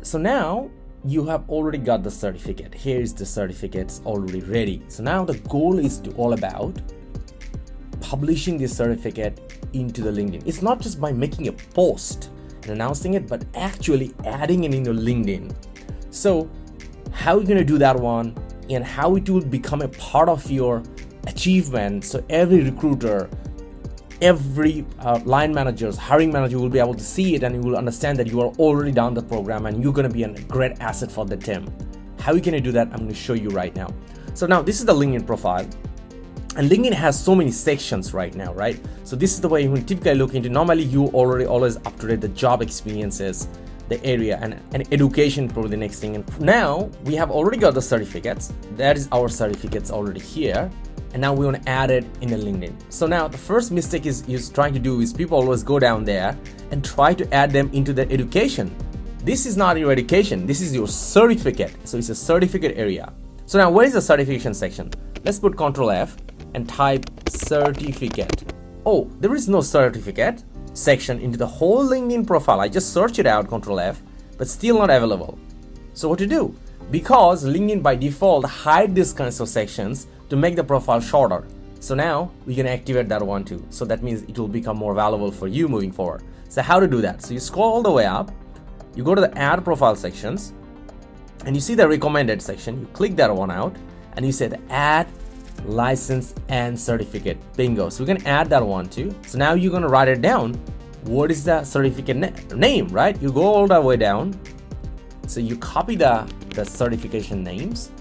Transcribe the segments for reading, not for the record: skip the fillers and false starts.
So now you have already got the certificate. Here is the certificates already ready. So now the goal is to all about publishing this certificate into the LinkedIn. It's not just by making a post and announcing it, but actually adding it in your LinkedIn. So how are you going to do that one, and how it will become a part of your achievement? So every recruiter, every line managers, hiring manager will be able to see it, and you will understand that you are already down the program and you're going to be a great asset for the team. How you can do that? I'm going to show you right now. So now this is the LinkedIn profile, and LinkedIn has so many sections right now, right? So this is the way you will typically look into. Normally you already always up to date the job experiences, the area, and education, probably the next thing. And now we have already got the certificates. That is our certificates already here. And now we want to add it in the LinkedIn. So now the first mistake is trying to do is people always go down there and try to add them into the education. This is not your education. This is your certificate. So it's a certificate area. So now where is the certification section? Let's put Control F and type certificate. Oh, there is no certificate section into the whole LinkedIn profile. I just searched it out, Control F, but still not available. So what to do? Because LinkedIn by default hide these kinds of sections to make the profile shorter. So now we can activate that one too. So that means it will become more valuable for you moving forward. So how to do that? So you scroll all the way up, you go to the add profile sections, and you see the recommended section. You click that one out, and you say the add license and certificate. Bingo. So we can add that one too. So now you're going to write it down. What is the certificate name, right? You go all the way down. So you copy the certification names,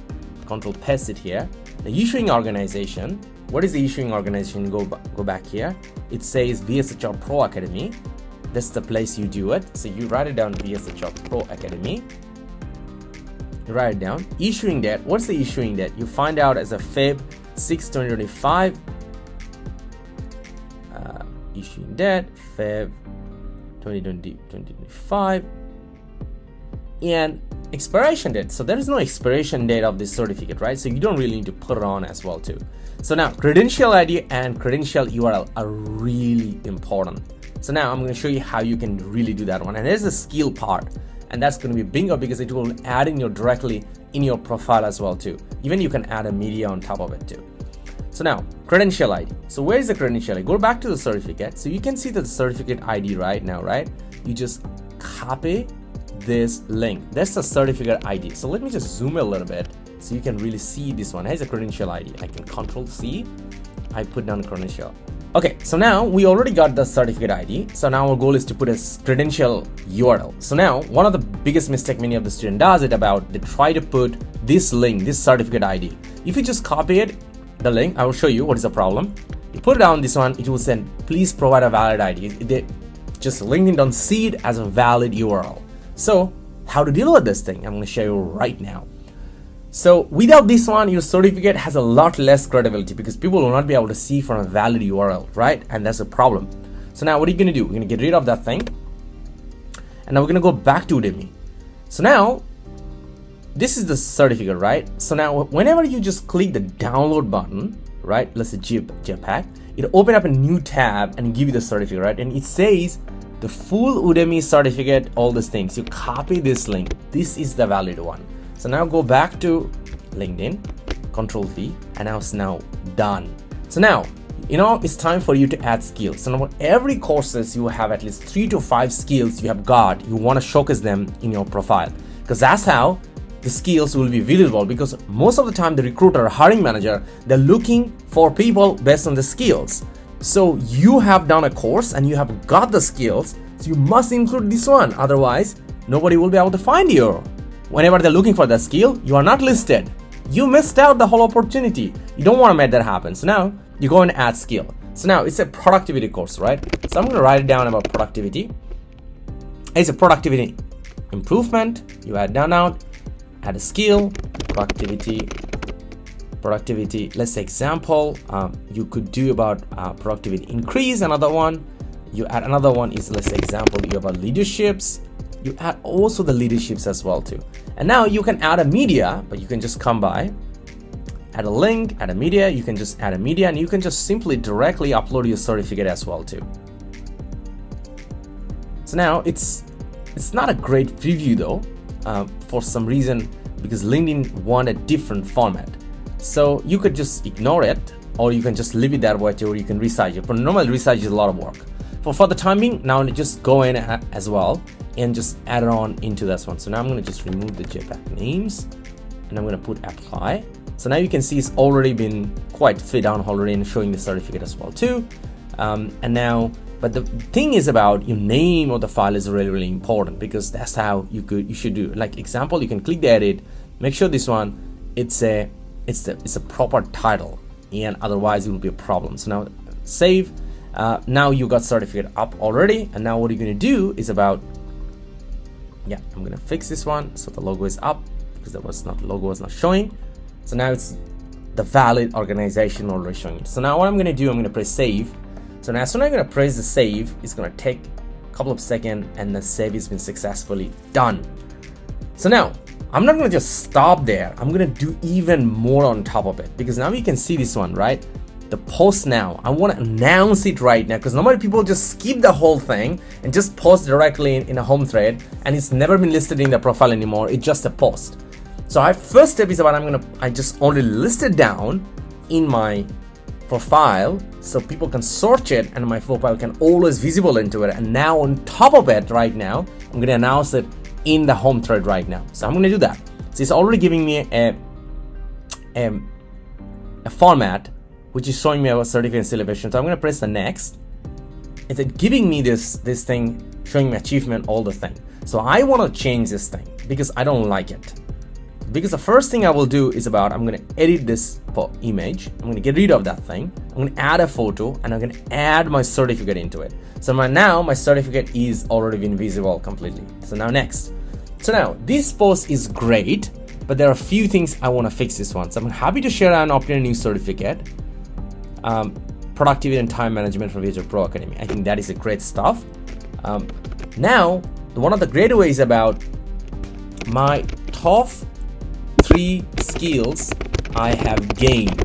control paste it here. The issuing organization, what is the issuing organization? Go back here. It says VSHR Pro Academy. That's the place you do it. So you write it down, VSHR Pro Academy. You write it down. Issuing date, what's the issuing date? You find out as a Feb 6, 2025. Issuing date, Feb 2025. And expiration date. So there is no expiration date of this certificate, right? So you don't really need to put it on as well too. So now credential ID and credential URL are really important. So now I'm going to show you how you can really do that one. And there's the skill part, and that's going to be bingo because it will add in directly in your profile as well too. Even you can add a media on top of it too. So now credential ID. So where is the credential ID? Go back to the certificate. So you can see the certificate ID right now, right? You just copy this link. That's the certificate ID. So let me just zoom a little bit so you can really see this one. Here's a credential ID. I can Control C. I put down credential. Okay, so now we already got the certificate ID. So now our goal is to put a credential URL. So now one of the biggest mistake many of the student does it about, they try to put this link, this certificate ID. If you just copy it, the link, I will show you what is the problem. You put it down this one, it will send, please provide a valid ID. Just LinkedIn don't see it as a valid URL. So how to deal with this thing? I'm going to show you right now. So without this one, your certificate has a lot less credibility because people will not be able to see from a valid URL, right? And that's a problem. So now what are you going to do? We're going to get rid of that thing. And now we're going to go back to Udemy. So now this is the certificate, right? So now whenever you just click the download button, right? Let's say JPEG, it'll open up a new tab and give you the certificate, right? And it says the full Udemy certificate, all these things. You copy this link. This is the valid one. So now go back to LinkedIn, Control V, and now it's now done. So now, it's time for you to add skills. So now every courses you have at least 3 to 5 skills you have got, you want to showcase them in your profile, because that's how the skills will be visible, because most of the time the recruiter or hiring manager, they're looking for people based on the skills. So you have done a course and you have got the skills, so you must include this one. Otherwise, nobody will be able to find you. Whenever they're looking for the skill, you are not listed. You missed out the whole opportunity. You don't want to make that happen. So now you go and add skill. So now it's a productivity course, right? So I'm going to write it down about productivity. It's a productivity improvement. You add down out, add a skill, productivity. Let's say example, you could do about productivity increase. Another one, you add another one is, let's say example, you about leaderships. You add also the leaderships as well too. And now you can add a media, but you can just come by, add a link, add a media. You can just add a media, and you can just simply directly upload your certificate as well too. So now it's not a great preview though. for some reason, because LinkedIn want a different format. So you could just ignore it, or you can just leave it that way, or you can resize it. But normally resize is a lot of work. For the time being, now just go in as well and just add it on into this one. So now I'm going to just remove the JPEG names, and I'm going to put apply. So now you can see it's already been quite fit down already and showing the certificate as well too. And now, but the thing is about your name of the file is really, really important, because that's how you should do it. Like example, you can click the edit, make sure this one, it's a proper title, and otherwise it will be a problem. So now save. Now you got certificate up already, and now what you're going to do is about, yeah, I'm going to fix this one so the logo is up, because logo was not showing. So now it's the valid organization already showing it. So now what I'm going to do, I'm going to press save. So now as soon as I'm going to press the save, it's going to take a couple of seconds, and the save has been successfully done. So now I'm not going to just stop there. I'm going to do even more on top of it, because now you can see this one, right? The post now, I want to announce it right now, because normally people just skip the whole thing and just post directly in a home thread, and it's never been listed in the profile anymore. It's just a post. So our first step is about I just only list it down in my profile so people can search it, and my profile can always visible into it. And now on top of it right now, I'm going to announce it in the home thread right now. So I'm going to do that. So it's already giving me a format which is showing me our certificate and celebration. So I'm going to press the next. It's giving me this thing showing me achievement, all the thing. So I want to change this thing because I don't like it. Because the first thing I will do is about, I'm going to edit this image. I'm going to get rid of that thing. I'm going to add a photo, and I'm going to add my certificate into it. So now my certificate is already been visible completely. So now next. So now this post is great, but there are a few things I want to fix this one. So I'm happy to share and obtain a new certificate. Productivity and time management from VSHR Pro Academy. I think that is a great stuff. Now, one of the great ways about my top 3 skills I have gained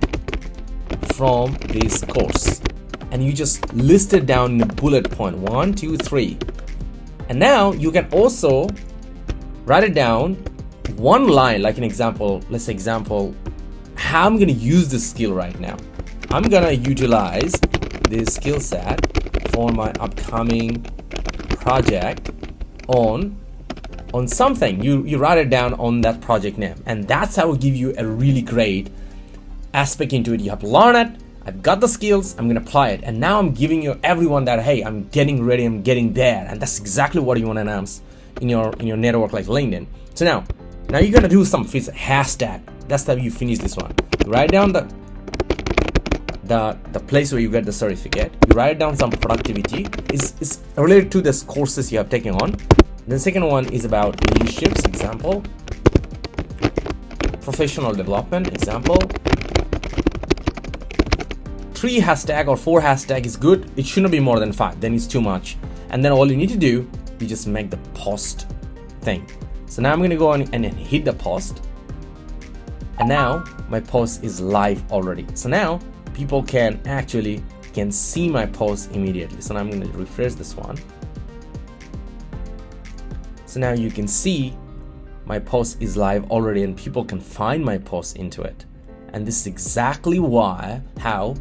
from this course, and you just list it down in a bullet point, 1, 2, 3. And now you can also write it down one line, like an example. Let's say example, how I'm going to use this skill right now. I'm going to utilize this skill set for my upcoming project on something. You write it down on that project name, and that's how it will give you a really great aspect into it. You have to learn it. I've got the skills, I'm going to apply it, and now I'm giving you everyone that, hey, I'm getting ready, I'm getting there. And that's exactly what you want to announce in your network like LinkedIn. So now you're going to do some hashtag. That's how you finish this one. You write down the place where you get the certificate. You write down some productivity. It's related to the courses you have taken on. The second one is about leaderships, example. Professional development, example. 3 hashtag or 4 hashtag is good. It shouldn't be more than 5, then it's too much. And then all you need to do, you just make the post thing. So now I'm going to go on and hit the post, and now my post is live already. So now people can see my post immediately. So now I'm going to refresh this one. So now you can see my post is live already, and people can find my post into it. And this is exactly how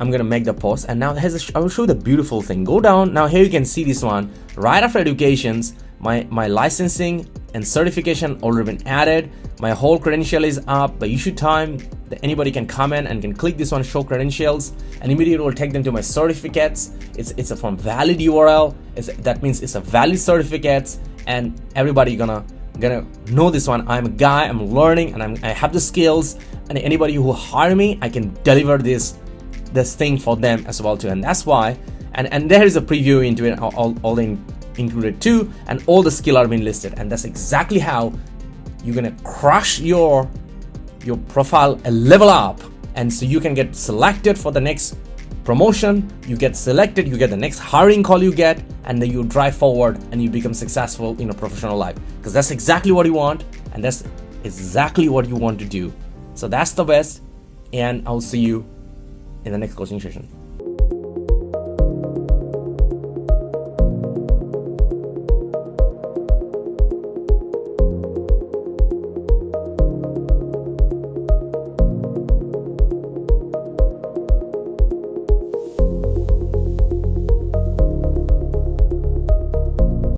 I'm gonna make the post. And now I will show the beautiful thing. Go down now. Here you can see this one right after educations. My licensing and certification already been added. My whole credential is up. The issue time, anybody can comment and can click this one, show credentials, and immediately it will take them to my certificates. It's a from valid URL. That means it's a valid certificates, and everybody gonna know this one. I'm a guy, I'm learning, and I have the skills, and anybody who hire me, I can deliver this thing for them as well too. And that's why, and there is a preview into it, all included too, and all the skill are being listed. And that's exactly how you're gonna crush your profile a level up, and so you can get selected for the next promotion. You get selected, you get the next hiring call you get, and then you drive forward and you become successful in a professional life, because that's exactly what you want, and that's exactly what you want to do. So that's the best, and I'll see you in the next coaching session.